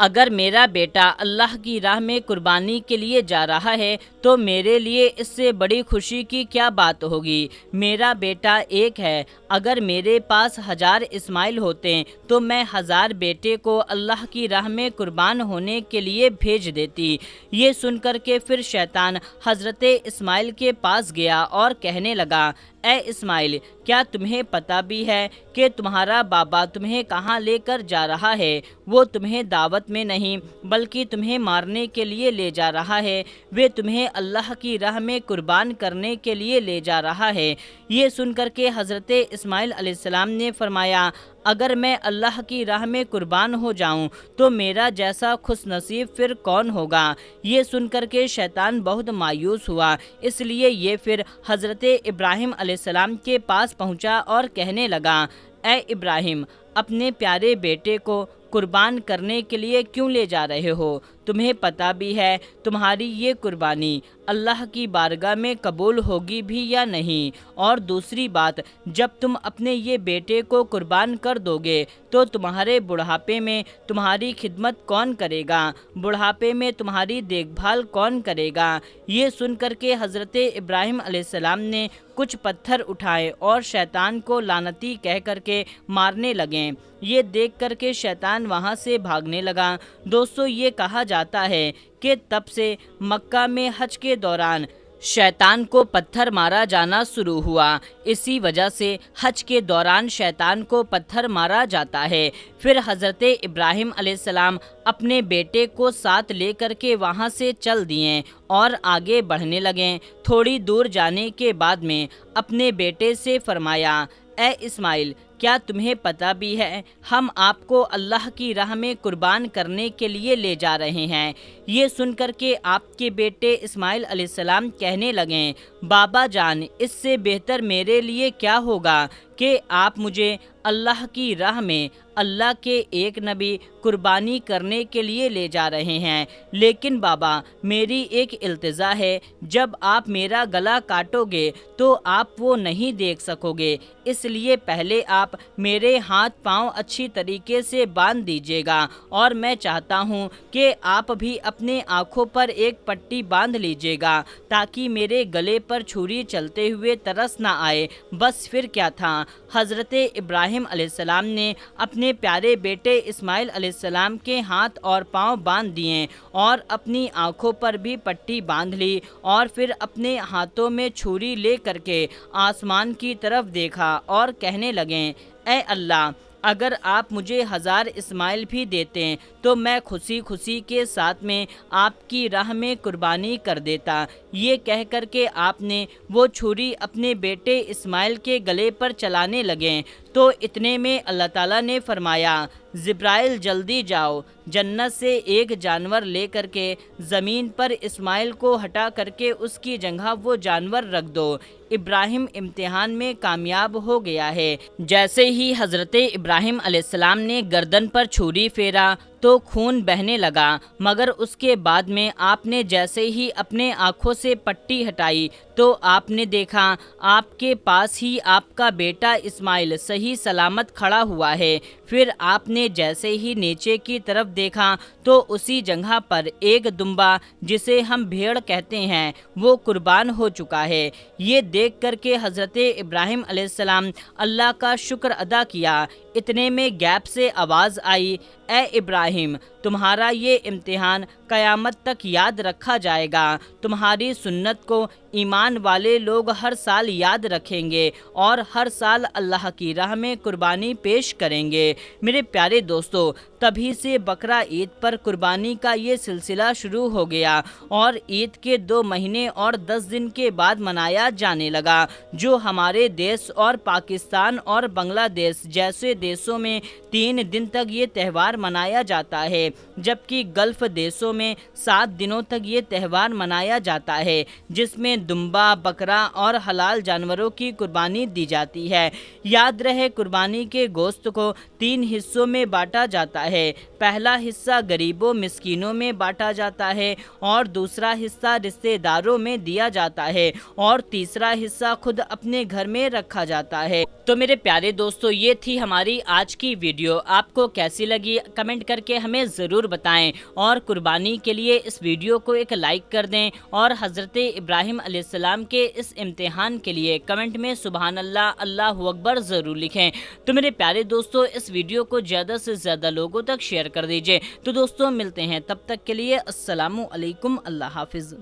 اگر میرا بیٹا اللہ کی راہ میں قربانی کے لیے جا رہا ہے تو میرے لیے اس سے بڑی خوشی کی کیا بات ہوگی۔ میرا بیٹا ایک ہے، اگر میرے پاس 1000 اسماعیل ہوتے تو میں 1000 بیٹے کو اللہ کی راہ میں قربان ہونے کے لیے بھیج دیتی۔ یہ سن کر کے پھر شیطان حضرت اسماعیل کے پاس گیا اور کہنے لگا، اے اسماعیل، کیا تمہیں پتہ بھی ہے کہ تمہارا بابا تمہیں کہاں لے کر جا رہا ہے؟ وہ تمہیں دعوت میں نہیں بلکہ تمہیں مارنے کے لیے لے جا رہا ہے، وہ تمہیں اللہ کی راہ میں قربان کرنے کے لیے لے جا رہا ہے۔ یہ سن کر کے حضرت اسماعیل علیہ السلام نے فرمایا، اگر میں اللہ کی راہ میں قربان ہو جاؤں تو میرا جیسا خوش نصیب پھر کون ہوگا؟ یہ سن کر کے شیطان بہت مایوس ہوا، اس لیے یہ پھر حضرت ابراہیم علیہ السلام کے پاس پہنچا اور کہنے لگا، اے ابراہیم، اپنے پیارے بیٹے کو قربان کرنے کے لیے کیوں لے جا رہے ہو؟ تمہیں پتہ بھی ہے تمہاری یہ قربانی اللہ کی بارگاہ میں قبول ہوگی بھی یا نہیں؟ اور دوسری بات، جب تم اپنے یہ بیٹے کو قربان کر دو گے تو تمہارے بڑھاپے میں تمہاری خدمت کون کرے گا؟ بڑھاپے میں تمہاری دیکھ بھال کون کرے گا؟ یہ سن کر کے حضرت ابراہیم علیہ السلام نے کچھ پتھر اٹھائے اور شیطان کو لعنتی کہہ کر کے مارنے لگے۔ یہ دیکھ کر کے شیطان وہاں سے بھاگنے لگا۔ دوستو، یہ کہا جاتا ہے کہ تب سے مکہ میں حج کے دوران شیطان کو پتھر مارا جانا شروع ہوا۔ اسی وجہ سے حج کے دوران شیطان کو پتھر مارا جاتا ہے۔ پھر حضرت ابراہیم علیہ السلام اپنے بیٹے کو ساتھ لے کر کے وہاں سے چل دیے اور آگے بڑھنے لگے۔ تھوڑی دور جانے کے بعد میں اپنے بیٹے سے فرمایا، اے اسماعیل، کیا تمہیں پتہ بھی ہے ہم آپ کو اللہ کی راہ میں قربان کرنے کے لیے لے جا رہے ہیں؟ یہ سن کر کے آپ کے بیٹے اسماعیل علیہ السلام کہنے لگے، بابا جان، اس سے بہتر میرے لیے کیا ہوگا کہ آپ مجھے اللہ کی راہ میں اللہ کے ایک نبی قربانی کرنے کے لیے لے جا رہے ہیں۔ لیکن بابا، میری ایک التجا ہے، جب آپ میرا گلا کاٹو گے تو آپ وہ نہیں دیکھ سکو گے، اس لیے پہلے آپ میرے ہاتھ پاؤں اچھی طریقے سے باندھ دیجیے گا، اور میں چاہتا ہوں کہ آپ بھی اپنے آنکھوں پر ایک پٹی باندھ لیجیے گا تاکہ میرے گلے پر چھری چلتے ہوئے ترس نہ آئے۔ بس پھر کیا تھا، حضرت ابراہیم علیہ السلام نے اپنے پیارے بیٹے اسماعیل علیہ السلام کے ہاتھ اور پاؤں باندھ دیے اور اپنی آنکھوں پر بھی پٹی باندھ لی، اور پھر اپنے ہاتھوں میں چھری لے کر کے آسمان کی طرف دیکھا اور کہنے لگے، اے اللہ، اگر آپ مجھے 1000 اسماعیل بھی دیتے تو میں خوشی خوشی کے ساتھ میں آپ کی راہ میں قربانی کر دیتا۔ یہ کہہ کر کے آپ نے وہ چھری اپنے بیٹے اسماعیل کے گلے پر چلانے لگے تو اتنے میں اللہ تعالیٰ نے فرمایا، جبرائیل جلدی جاؤ، جنت سے ایک جانور لے کر کے زمین پر اسماعیل کو ہٹا کر کے اس کی جگہ وہ جانور رکھ دو۔ ابراہیم امتحان میں کامیاب ہو گیا ہے۔ جیسے ہی حضرت ابراہیم علیہ السلام نے گردن پر چھری پھیرا تو خون بہنے لگا، مگر اس کے بعد میں آپ نے جیسے ہی اپنے آنکھوں سے پٹی ہٹائی تو آپ نے دیکھا آپ کے پاس ہی آپ کا بیٹا اسماعیل صحیح سلامت کھڑا ہوا ہے۔ پھر آپ نے جیسے ہی نیچے کی طرف دیکھا تو اسی جگہ پر ایک دمبا، جسے ہم بھیڑ کہتے ہیں، وہ قربان ہو چکا ہے۔ یہ دیکھ کر کے حضرت ابراہیم علیہ السلام اللہ کا شکر ادا کیا۔ اتنے میں گیپ سے آواز آئی، اے ابراہیم، تمہارا یہ امتحان قیامت تک یاد رکھا جائے گا۔ تمہاری سنت کو ایمان والے لوگ ہر سال یاد رکھیں گے اور ہر سال اللہ کی راہ میں قربانی پیش کریں گے۔ میرے پیارے دوستو، تبھی سے بقرہ عید پر قربانی کا یہ سلسلہ شروع ہو گیا اور عید کے 2 مہینے اور 10 دن کے بعد منایا جانے لگا، جو ہمارے دیش اور پاکستان اور بنگلہ دیش جیسے دیشوں میں 3 دن تک یہ تہوار منایا جاتا ہے، جبکہ گلف دیشوں میں 7 دنوں تک یہ تہوار منایا جاتا ہے، جس میں دمبا، بکرا اور حلال جانوروں کی قربانی دی جاتی ہے۔ یاد رہے، قربانی کے گوشت کو 3 حصوں میں بانٹا جاتا ہے۔ پہلا حصہ غریبوں مسکینوں میں بانٹا جاتا ہے، اور دوسرا حصہ رشتہ داروں میں دیا جاتا ہے، اور تیسرا حصہ خود اپنے گھر میں رکھا جاتا ہے۔ تو میرے پیارے دوستو، یہ تھی ہماری آج کی ویڈیو۔ آپ کو کیسی لگی کمنٹ کر کے ہمیں ضرور بتائیں، اور قربانی کے لیے اس ویڈیو کو ایک لائک کر دیں، اور حضرت ابراہیم علیہ السلام کے اس امتحان کے لیے کمنٹ میں سبحان اللہ، اللہ اکبر ضرور لکھیں۔ تو میرے پیارے دوستو، اس ویڈیو کو زیادہ سے زیادہ لوگوں تک شیئر کر دیجئے۔ تو دوستو، ملتے ہیں تب تک کے لیے، السلام علیکم، اللہ حافظ۔